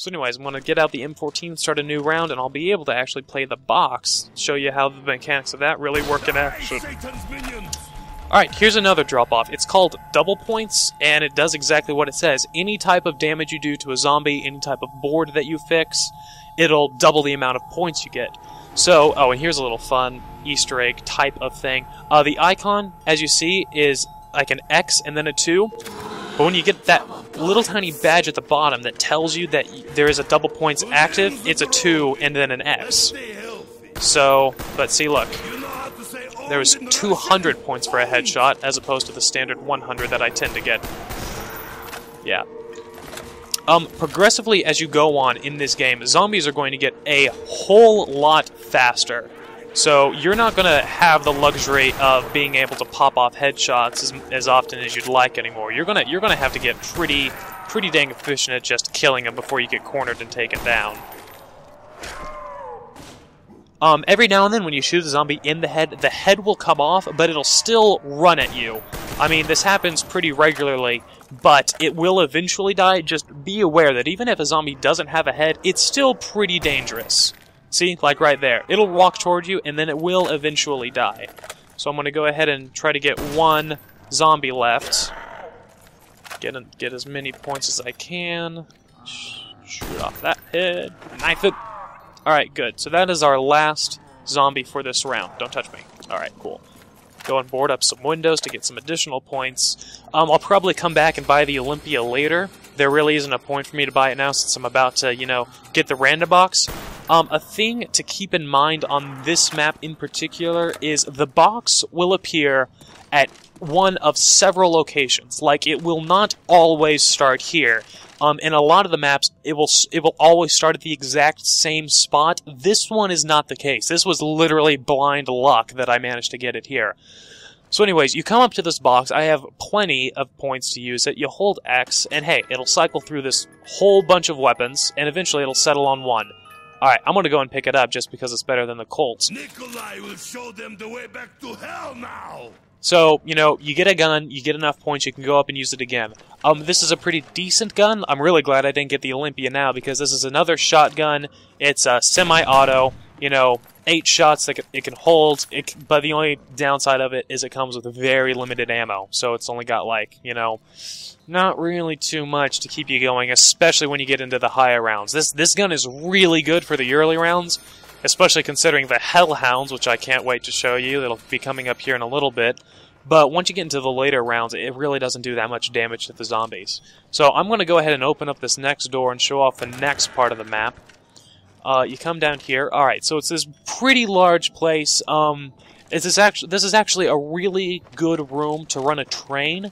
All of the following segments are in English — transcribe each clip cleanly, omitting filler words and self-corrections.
So anyways, I'm going to get out the M14, start a new round, and I'll be able to actually play the box, show you how the mechanics of that really work in action. Alright, here's another drop-off. It's called Double Points, and it does exactly what it says. Any type of damage you do to a zombie, any type of board that you fix, it'll double the amount of points you get. So, oh, and here's a little fun Easter egg type of thing. The icon, as you see, is like an X and then a 2. But when you get that little tiny badge at the bottom that tells you that there is a double points active, it's a 2 and then an X. So, but see, look. There was 200 points for a headshot, as opposed to the standard 100 that I tend to get. Yeah. Progressively as you go on in this game, zombies are going to get a whole lot faster. So you're not going to have the luxury of being able to pop off headshots as often as you'd like anymore. You're gonna have to get pretty dang efficient at just killing them before you get cornered and taken down. Every now and then when you shoot a zombie in the head will come off, but it'll still run at you. I mean, this happens pretty regularly, but it will eventually die. Just be aware that even if a zombie doesn't have a head, it's still pretty dangerous. See, like right there. It'll walk toward you, and then it will eventually die. So I'm going to go ahead and try to get one zombie left. Get as many points as I can. Shoot off that head. Knife it. Alright, good. So that is our last zombie for this round. Don't touch me. Alright, cool. Go and board up some windows to get some additional points. I'll probably come back and buy the Olympia later. There really isn't a point for me to buy it now since I'm about to, you know, get the random box. A thing to keep in mind on this map in particular is the box will appear at one of several locations. Like, it will not always start here. In a lot of the maps, it will always start at the exact same spot. This one is not the case. This was literally blind luck that I managed to get it here. So anyways, you come up to this box. I have plenty of points to use it. You hold X, and hey, it'll cycle through this whole bunch of weapons, and eventually it'll settle on one. Alright, I'm gonna go and pick it up just because it's better than the Colts. Nikolai will show them the way back to hell now! So, you know, you get a gun, you get enough points, you can go up and use it again. This is a pretty decent gun. I'm really glad I didn't get the Olympia now, because this is another shotgun. It's a semi-auto, you know, 8 shots that it can hold, but the only downside of it is it comes with very limited ammo. So it's only got, like, you know, not really too much to keep you going, especially when you get into the higher rounds. This gun is really good for the early rounds, especially considering the Hell Hounds, which I can't wait to show you. It'll be coming up here in a little bit. But once you get into the later rounds, it really doesn't do that much damage to the zombies. So I'm going to go ahead and open up this next door and show off the next part of the map. You come down here. Alright, so it's this pretty large place. This is actually a really good room to run a train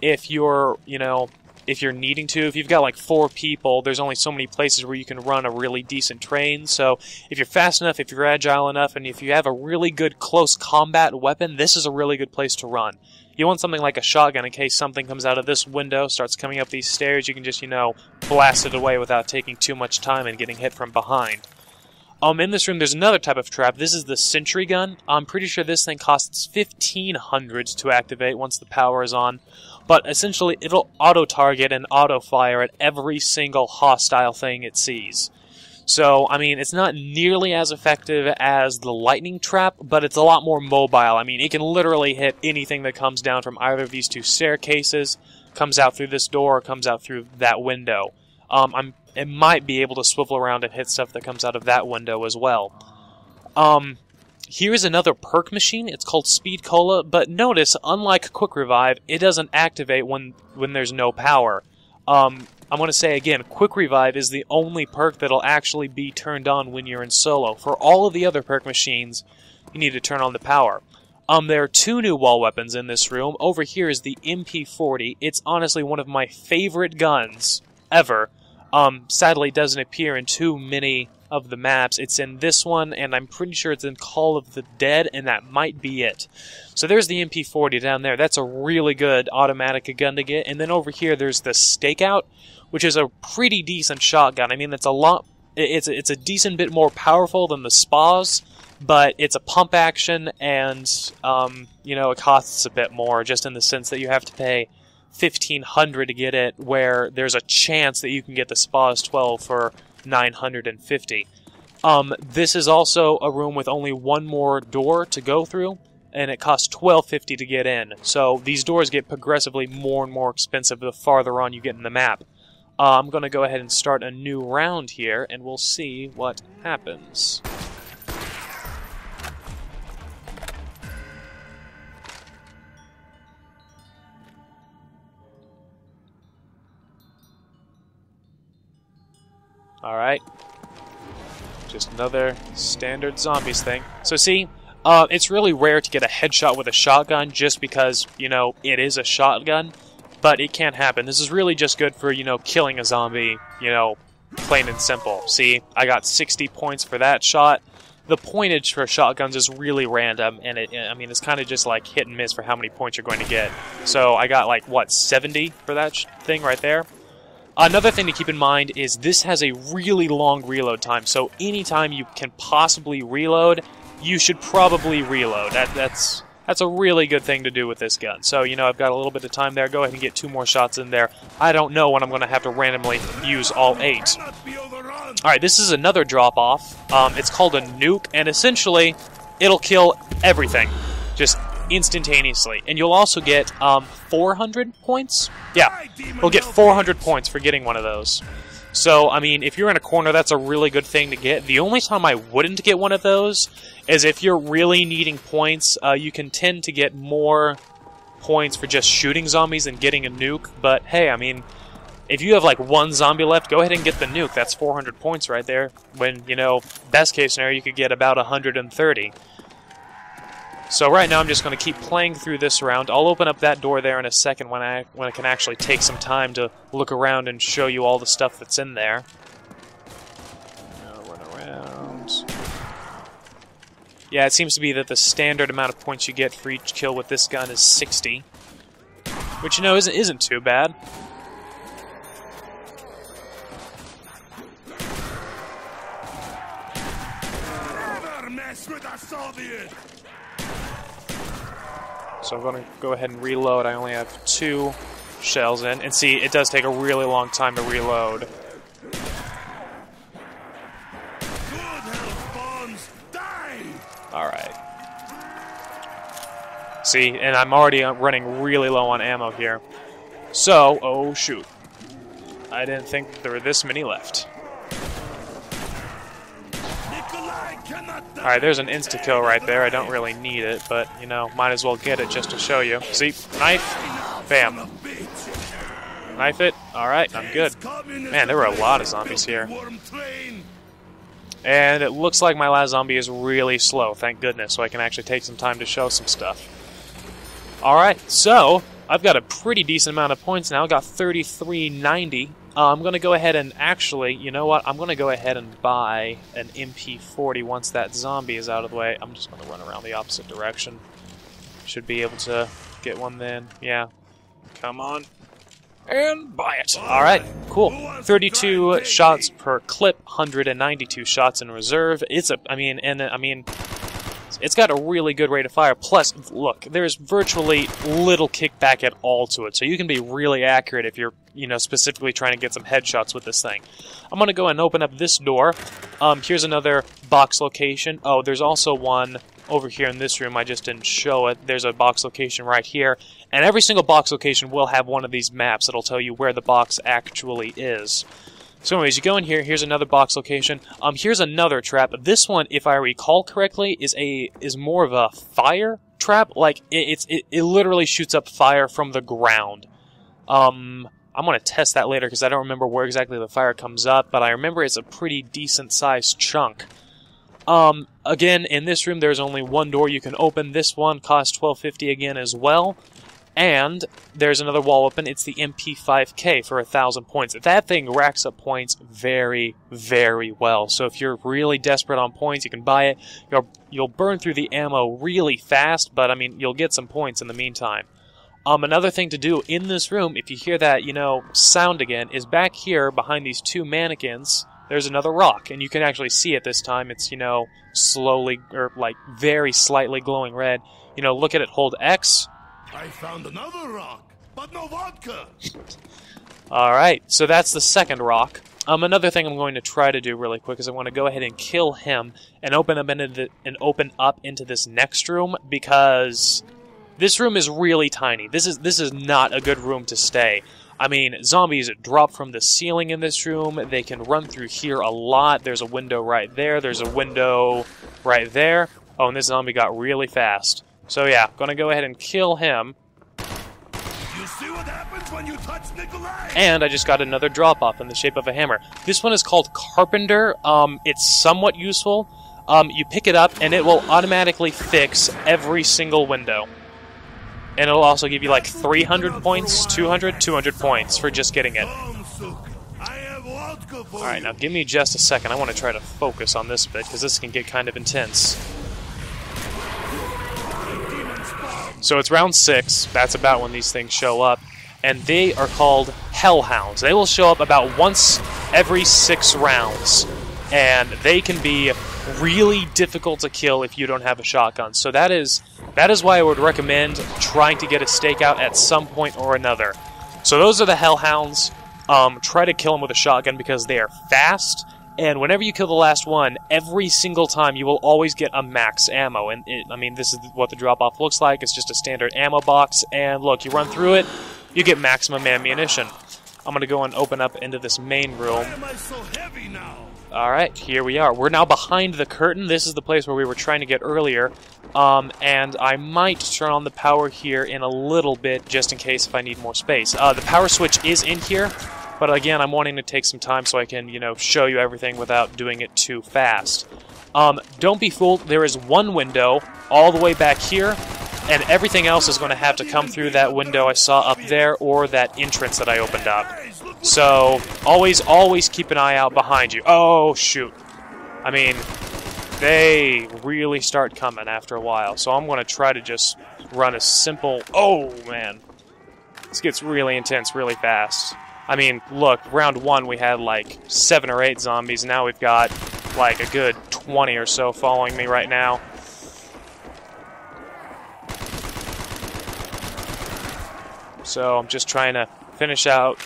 if you're, you know, if you're needing to. If you've got like 4 people, there's only so many places where you can run a really decent train. So if you're fast enough, if you're agile enough, and if you have a really good close combat weapon, this is a really good place to run. You want something like a shotgun in case something comes out of this window, starts coming up these stairs, you can just, you know, blast it away without taking too much time and getting hit from behind. In this room, there's another type of trap. This is the sentry gun. I'm pretty sure this thing costs 1,500 to activate once the power is on. But essentially, it'll auto-target and auto-fire at every single hostile thing it sees. So, I mean, it's not nearly as effective as the lightning trap, but it's a lot more mobile. I mean, it can literally hit anything that comes down from either of these 2 staircases, comes out through this door, or comes out through that window. It might be able to swivel around and hit stuff that comes out of that window as well. Here's another perk machine. It's called Speed Cola, but notice, unlike Quick Revive, it doesn't activate when there's no power. I'm going to say again, Quick Revive is the only perk that'll actually be turned on when you're in solo. For all of the other perk machines, you need to turn on the power. There are 2 new wall weapons in this room. Over here is the MP40. It's honestly one of my favorite guns ever. Sadly, it doesn't appear in too many of the maps. It's in this one, and I'm pretty sure it's in Call of the Dead, and that might be it. So there's the MP40 down there. That's a really good automatic gun to get. And then over here, there's the Stakeout, which is a pretty decent shotgun. I mean, it's a decent bit more powerful than the Spas, but it's a pump action, and, you know, it costs a bit more, just in the sense that you have to pay 1,500 to get it, where there's a chance that you can get the Spas 12 for 950. This is also a room with only one more door to go through, and it costs 1250 to get in. So these doors get progressively more and more expensive the farther on you get in the map. I'm going to go ahead and start a new round here, and we'll see what happens. Alright. Just another standard zombies thing. So see, it's really rare to get a headshot with a shotgun just because, you know, it is a shotgun. But it can't happen. This is really just good for, you know, killing a zombie, you know, plain and simple. See, I got 60 points for that shot. The pointage for shotguns is really random, and it's kind of just like hit and miss for how many points you're going to get. So I got like, what, 70 for that thing right there? Another thing to keep in mind is this has a really long reload time, so anytime you can possibly reload, you should probably reload. That's a really good thing to do with this gun. So, you know, I've got a little bit of time there. Go ahead and get 2 more shots in there. I don't know when I'm going to have to randomly use all 8. Alright, this is another drop-off. It's called a nuke, and essentially, it'll kill everything. Just instantaneously. And you'll also get 400 points? Yeah, you'll get 400 points for getting one of those. So, I mean, if you're in a corner, that's a really good thing to get. The only time I wouldn't get one of those is if you're really needing points. You can tend to get more points for just shooting zombies than getting a nuke. But, hey, I mean, if you have, like, 1 zombie left, go ahead and get the nuke. That's 400 points right there. When, you know, best case scenario, you could get about 130. So right now I'm just going to keep playing through this round. I'll open up that door there in a second when I can actually take some time to look around and show you all the stuff that's in there. I'll run around. Yeah, it seems to be that the standard amount of points you get for each kill with this gun is 60. Which, you know, isn't too bad. Never mess with a Soviet! So I'm going to go ahead and reload. I only have 2 shells in. And see, it does take a really long time to reload. Good health bombs, die! Alright. See, and I'm already running really low on ammo here. So, oh shoot. I didn't think there were this many left. Alright, there's an insta-kill right there. I don't really need it, but, you know, might as well get it just to show you. See? Knife. Bam. Knife it. Alright, I'm good. Man, there were a lot of zombies here. And it looks like my last zombie is really slow, thank goodness, so I can actually take some time to show some stuff. Alright, so, I've got a pretty decent amount of points now. I've got 3390. I'm going to go ahead and actually, you know what, I'm going to go ahead and buy an MP40 once that zombie is out of the way. I'm just going to run around the opposite direction. Should be able to get one then. Yeah. Come on. And buy it. Alright, cool. 32 shots per clip, 192 shots in reserve. It's got a really good rate of fire. Plus, look, there's virtually little kickback at all to it, so you can be really accurate if you're, you know, specifically trying to get some headshots with this thing. I'm going to go and open up this door. Here's another box location. Oh, there's also one over here in this room. I just didn't show it. There's a box location right here, and every single box location will have one of these maps that'll tell you where the box actually is. So anyways, you go in here, here's another box location. Here's another trap. This one, if I recall correctly, is more of a fire trap. Like, it literally shoots up fire from the ground. I'm going to test that later because I don't remember where exactly the fire comes up, but I remember it's a pretty decent-sized chunk. Again, in this room, there's only one door you can open. This one costs $12.50 again as well. And there's another wall open. It's the MP5K for 1,000 points. That thing racks up points very, very well. So if you're really desperate on points, you can buy it. You'll burn through the ammo really fast, but I mean, you'll get some points in the meantime. Another thing to do in this room, if you hear that, you know, sound again, is back here behind these 2 mannequins. There's another rock, and you can actually see it this time. It's, you know, slowly, or like very slightly glowing red. You know, look at it, hold X. I found another rock. but no vodka. Alright, so that's the second rock. Another thing I'm going to try to do really quick is I want to go ahead and kill him and open up into this next room, because this room is really tiny. This is not a good room to stay. I mean, zombies drop from the ceiling in this room. They can run through here a lot. There's a window right there. There's a window right there. Oh, and this zombie got really fast. So yeah, gonna go ahead and kill him. You see what happens when you touch Nikolai? And I just got another drop-off in the shape of a hammer. This one is called Carpenter. It's somewhat useful. You pick it up, and it will automatically fix every single window. And it'll also give you like 300 points, 200 points for just getting it. Alright, now give me just a second. I want to try to focus on this bit, because this can get kind of intense. So it's round 6. That's about when these things show up. And they are called Hell Hounds. They will show up about once every 6 rounds. And they can be really difficult to kill if you don't have a shotgun. So that is why I would recommend trying to get a stakeout at some point or another. So those are the Hell Hounds. Try to kill them with a shotgun because they are fast, and whenever you kill the last one, every single time you will always get a max ammo. And I mean, this is what the drop-off looks like. It's just a standard ammo box, and look, you run through it, you get maximum ammunition. I'm going to go and open up into this main room. Why am I so heavy now? Alright, here we are. We're now behind the curtain. This is the place where we were trying to get earlier. And I might turn on the power here in a little bit, just in case if I need more space. The power switch is in here, but again, I'm wanting to take some time so I can, show you everything without doing it too fast. Don't be fooled. There is one window all the way back here, and everything else is going to have to come through that window I saw up there, or that entrance that I opened up. So, always keep an eye out behind you. Oh, shoot. I mean, they really start coming after a while. So I'm going to try to just run a simple... Oh, man. This gets really intense really fast. I mean, look, round 1 we had like 7 or 8 zombies. Now we've got like a good 20 or so following me right now. So I'm just trying to finish out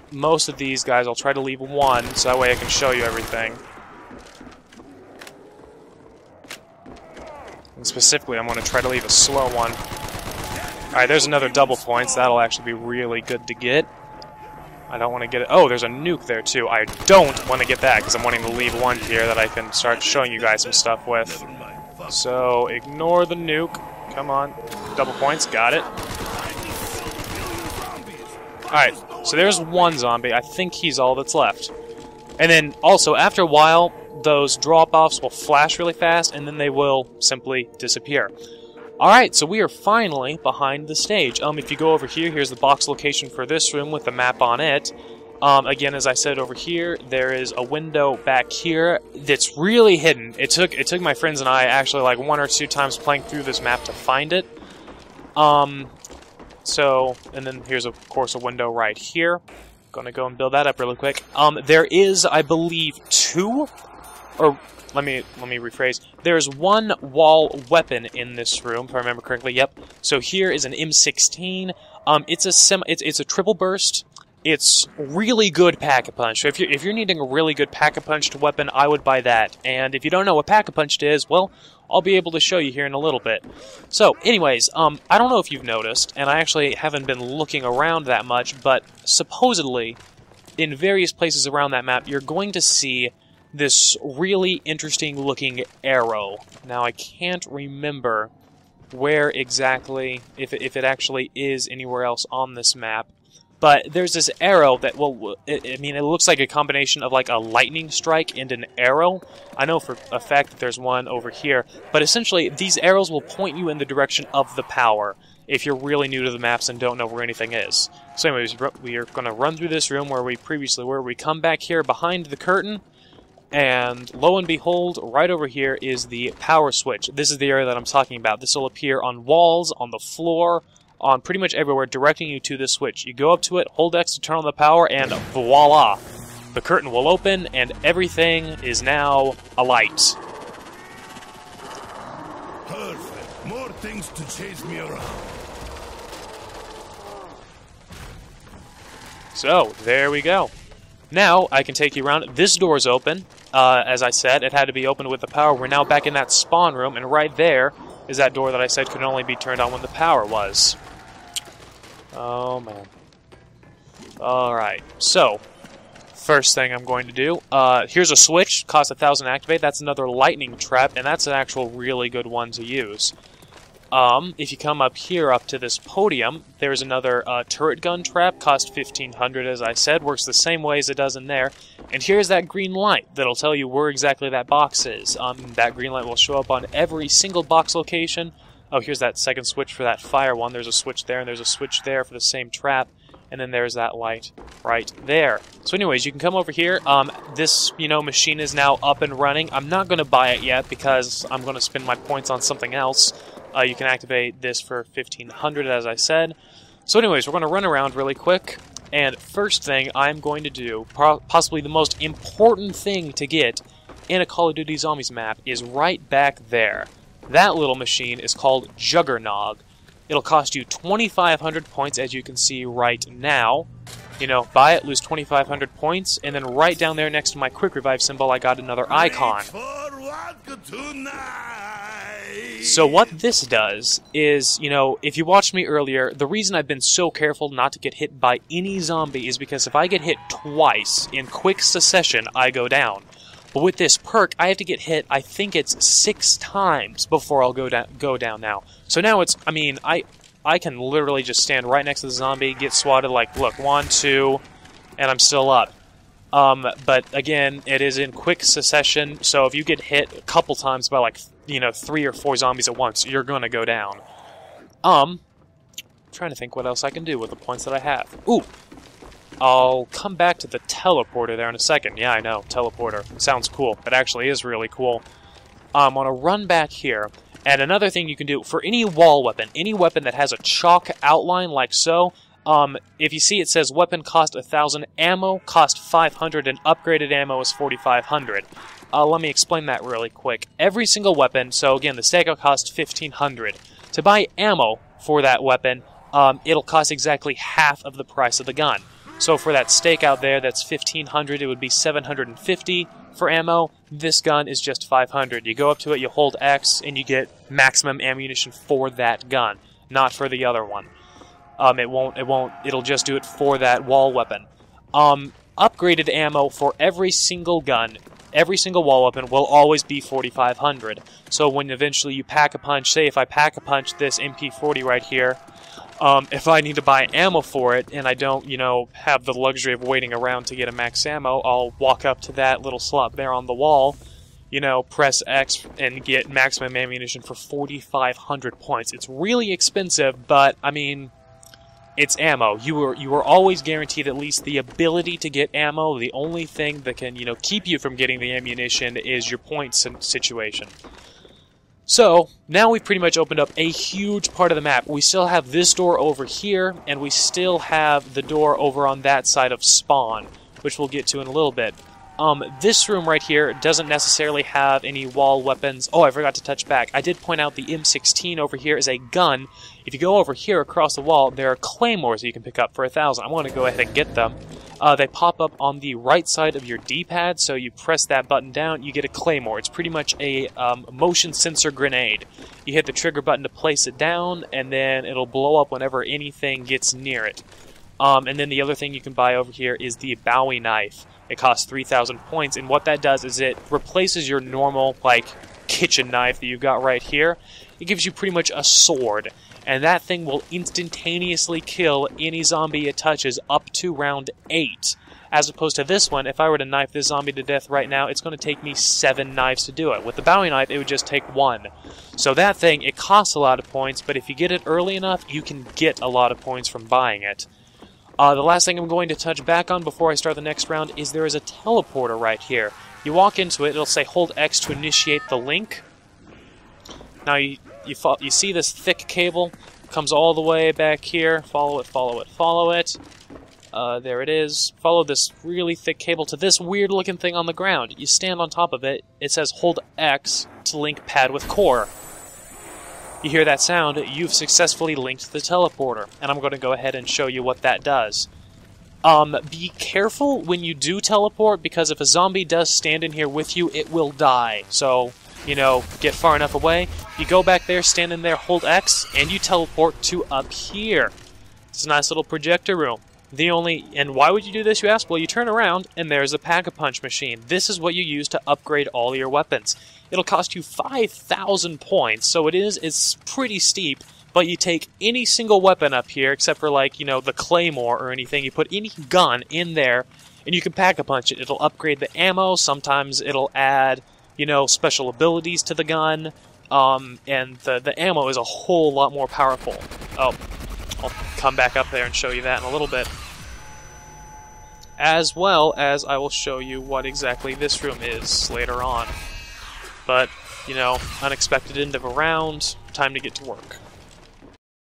most of these guys. I'll try to leave one, so that way I can show you everything. And specifically, I'm going to try to leave a slow one. Alright, there's another double points. That'll actually be really good to get. I don't want to get it. Oh, there's a nuke there, too. I don't want to get that, because I'm wanting to leave one here that I can start showing you guys some stuff with. So, ignore the nuke. Come on. Double points. Got it. Alright, so there's one zombie. I think he's all that's left. And then, also, after a while, those drop-offs will flash really fast, and then they will simply disappear. Alright, so we are finally behind the stage. If you go over here, here's the box location for this room with the map on it. Again, as I said over here, there is a window back here that's really hidden. It took my friends and I actually like 1 or 2 times playing through this map to find it. So, and then here's, of course, a window right here. Gonna go and build that up really quick. There is, I believe, 2, or let me rephrase. There's 1 wall weapon in this room, if I remember correctly. Yep. So here is an M16. It's a triple burst. It's really good pack-a-punch. So if you're needing a really good pack-a-punched weapon, I would buy that. And if you don't know what pack-a-punched is, well, I'll be able to show you here in a little bit. So, anyways, I don't know if you've noticed, and I actually haven't been looking around that much, but supposedly, in various places around that map, you're going to see this really interesting-looking arrow. Now, I can't remember where exactly, if it actually is anywhere else on this map. But there's this arrow that, well, I mean, it looks like a combination of like a lightning strike and an arrow. I know for a fact that there's one over here. But essentially, these arrows will point you in the direction of the power if you're really new to the maps and don't know where anything is. So anyways, we are going to run through this room where we previously were. We come back here behind the curtain, and lo and behold, right over here is the power switch. This is the area that I'm talking about. This will appear on walls, on the floor, on pretty much everywhere, directing you to this switch. You go up to it, hold X to turn on the power, and voila! The curtain will open, and everything is now alight. Perfect. More things to chase me around. So, there we go. Now, I can take you around. This door's open. As I said, it had to be opened with the power. We're now back in that spawn room, and right there is that door that I said could only be turned on when the power was. Oh, man. Alright, so, first thing I'm going to do, here's a switch, costs 1,000 to activate. That's another lightning trap, and that's an actual really good one to use. If you come up here, up to this podium, there's another turret gun trap, cost 1,500 as I said, works the same way as it does in there. And here's that green light that'll tell you where exactly that box is. That green light will show up on every single box location. Oh, here's that second switch for that fire one. There's a switch there, and there's a switch there for the same trap. And then there's that light right there. So anyways, you can come over here. This, machine is now up and running. I'm not going to buy it yet because I'm going to spend my points on something else. You can activate this for 1,500, as I said. So anyways, we're going to run around really quick. And first thing I'm going to do, possibly the most important thing to get in a Call of Duty Zombies map, is right back there. That little machine is called Juggernog. It'll cost you 2,500 points, as you can see right now. Buy it, lose 2,500 points, and then right down there next to my quick revive symbol, I got another icon. So what this does is, if you watched me earlier, the reason I've been so careful not to get hit by any zombie is because if I get hit twice in quick succession, I go down. But with this perk, I have to get hit, I think it's 6 times before I'll go down now. So now it's, I can literally just stand right next to the zombie, get swatted, like, look, 1, 2, and I'm still up. But again, it is in quick succession, so if you get hit a couple times by, 3 or 4 zombies at once, you're gonna go down. Trying to think what else I can do with the points that I have. Ooh! I'll come back to the teleporter there in a second. Yeah, I know, teleporter. Sounds cool. It actually is really cool. I'm gonna run back here. And another thing you can do, for any wall weapon, any weapon that has a chalk outline like so, if you see it says weapon cost 1,000, ammo cost 500, and upgraded ammo is 4,500. Let me explain that really quick. Every single weapon, so again, the stakeout costs 1,500. To buy ammo for that weapon, it'll cost exactly half of the price of the gun. So for that stakeout there, that's 1,500, it would be 750 for ammo. This gun is just 500. You go up to it, you hold X, and you get maximum ammunition for that gun, not for the other one. It'll just do it for that wall weapon. Upgraded ammo for every single gun, every single wall weapon will always be 4,500. So when eventually you pack a punch, say if I pack a punch this MP40 right here, if I need to buy ammo for it, and I don't, have the luxury of waiting around to get a max ammo, I'll walk up to that little slot there on the wall, press X, and get maximum ammunition for 4,500 points. It's really expensive, but, it's ammo. You are always guaranteed at least the ability to get ammo. The only thing that can, keep you from getting the ammunition is your points situation. So, now we've pretty much opened up a huge part of the map. We still have this door over here, and we still have the door over on that side of spawn, which we'll get to in a little bit. This room right here doesn't necessarily have any wall weapons. Oh, I forgot to touch back. I did point out the M16 over here is a gun. If you go over here across the wall, there are claymores that you can pick up for 1,000. I want to go ahead and get them. They pop up on the right side of your D-pad, so you press that button down, you get a claymore. It's pretty much a motion sensor grenade. You hit the trigger button to place it down, and then it'll blow up whenever anything gets near it. And then the other thing you can buy over here is the Bowie knife. It costs 3,000 points, and what that does is it replaces your normal, kitchen knife that you've got right here. It gives you pretty much a sword, and that thing will instantaneously kill any zombie it touches up to round 8. As opposed to this one, if I were to knife this zombie to death right now, it's going to take me 7 knives to do it. With the Bowie knife, it would just take 1. So that thing, it costs a lot of points, but if you get it early enough, you can get a lot of points from buying it. The last thing I'm going to touch back on before I start the next round is there is a teleporter right here. You walk into it, it'll say hold X to initiate the link. Now you see this thick cable, comes all the way back here, follow it, follow it, follow it. There it is. Follow this really thick cable to this weird looking thing on the ground. You stand on top of it, it says hold X to link pad with core. You hear that sound, you've successfully linked the teleporter, and I'm going to go ahead and show you what that does. Be careful when you do teleport, because if a zombie does stand in here with you, it will die. So, you know, get far enough away, you go back there, stand in there, hold X, and you teleport to up here. It's a nice little projector room. And why would you do this, you ask? Well, you turn around, and there's a Pack-a-Punch machine. This is what you use to upgrade all your weapons. It'll cost you 5,000 points, so it's pretty steep, but you take any single weapon up here, except for, like, you know, the Claymore or anything, you put any gun in there, and you can Pack-a-Punch it. It'll upgrade the ammo, sometimes it'll add, you know, special abilities to the gun, and the ammo is a whole lot more powerful. Oh, I'll come back up there and show you that in a little bit. As well as I will show you what exactly this room is later on. But, you know, unexpected end of a round, time to get to work.